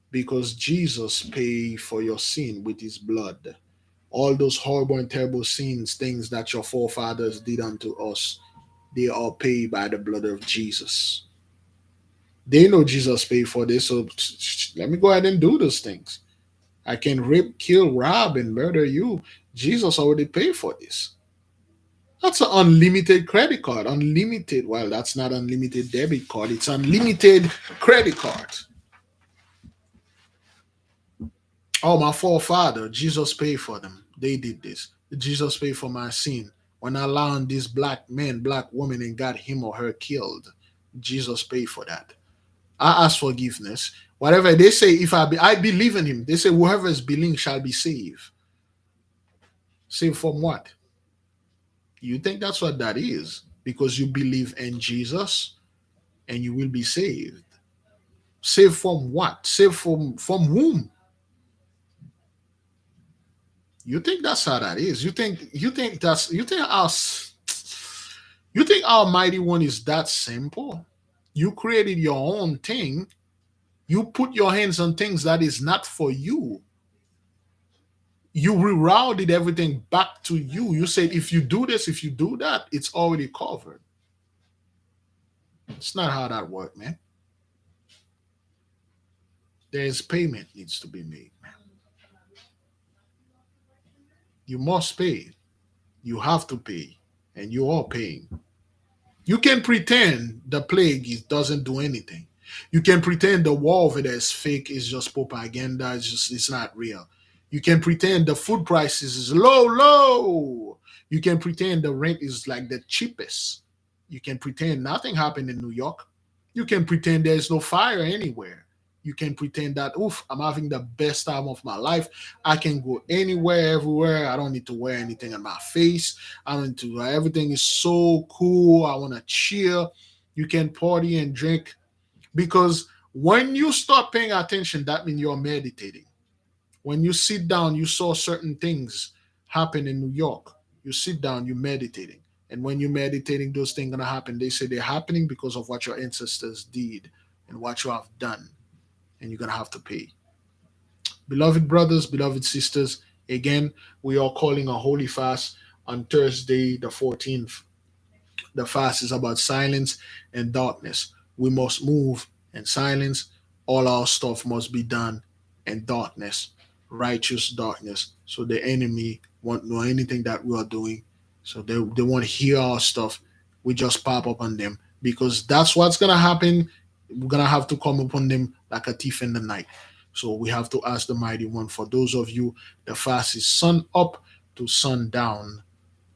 Because Jesus paid for your sin with his blood. All those horrible and terrible sins, things that your forefathers did unto us, they are paid by the blood of Jesus. They know Jesus paid for this, so let me go ahead and do those things. I can rape, kill, rob, and murder you. Jesus already paid for this. That's an unlimited credit card. Unlimited. Well, that's not unlimited debit card. It's unlimited credit card. Oh, my forefather, Jesus paid for them. They did this. Jesus paid for my sin. When I allowed this black man, black woman, and got him or her killed, Jesus paid for that. I ask forgiveness. Whatever they say, if I believe in him. They say whoever is believing shall be saved. Saved from what? You think that's what that is? Because you believe in Jesus and you will be saved. Saved from what? Saved from whom? You think that's how that is? You think Almighty One is that simple? You created your own thing. You put your hands on things that is not for you. You rerouted everything back to you. You said if you do this, if you do that, it's already covered. It's not how that works, man. There's payment needs to be made, man. You must pay. You have to pay, and you are paying. You can pretend the plague doesn't do anything. You can pretend the war over there is fake, it's just propaganda, it's not real. You can pretend the food prices is low. You can pretend the rent is like the cheapest. You can pretend nothing happened in New York. You can pretend there's no fire anywhere. You can pretend that, oof, I'm having the best time of my life. I can go anywhere, everywhere. I don't need to wear anything on my face. I don't need to, everything is so cool. I want to chill. You can party and drink because when you start paying attention, that means you're meditating. When you sit down, you saw certain things happen in New York. You sit down, you're meditating. And when you're meditating, those things gonna happen. They say they're happening because of what your ancestors did and what you have done, and you're gonna have to pay. Beloved brothers, beloved sisters, again, we are calling a holy fast on Thursday, the 14th. The fast is about silence and darkness. We must move in silence. All our stuff must be done in darkness, righteous darkness. So the enemy won't know anything that we are doing. So they won't hear our stuff. We just pop up on them because that's what's gonna happen. We're gonna have to come upon them like a thief in the night. So we have to ask the mighty one. For those of you, the fast is sun up to sundown.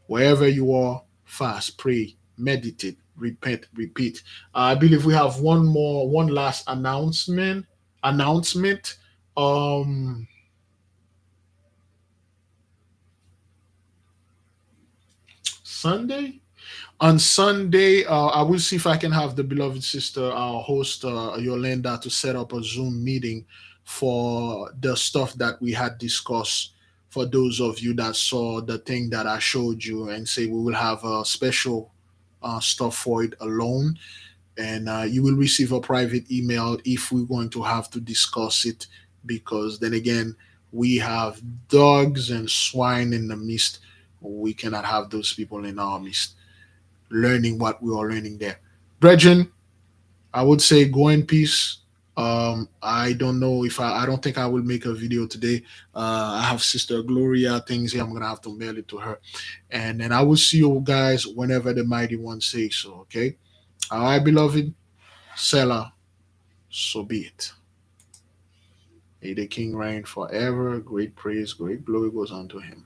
Wherever you are, fast, pray, meditate, repent, repeat. I believe we have one last announcement. Announcement. Um, Sunday. On Sunday, I will see if I can have the beloved sister, our host, Yolanda, to set up a Zoom meeting for the stuff that we had discussed. For those of you that saw the thing that I showed you, and say we will have a special stuff for it alone, and you will receive a private email if we're going to have to discuss it, because then again, we have dogs and swine in the midst. We cannot have those people in our midst learning what we are learning there. Brethren, I would say go in peace. I don't know if I don't think I will make a video today. I have Sister Gloria things here. I'm gonna have to mail it to her, and then I will see you guys whenever the mighty one says so. Okay. All right, beloved. Selah, so be it. May the King reign forever. Great praise, great glory goes unto him.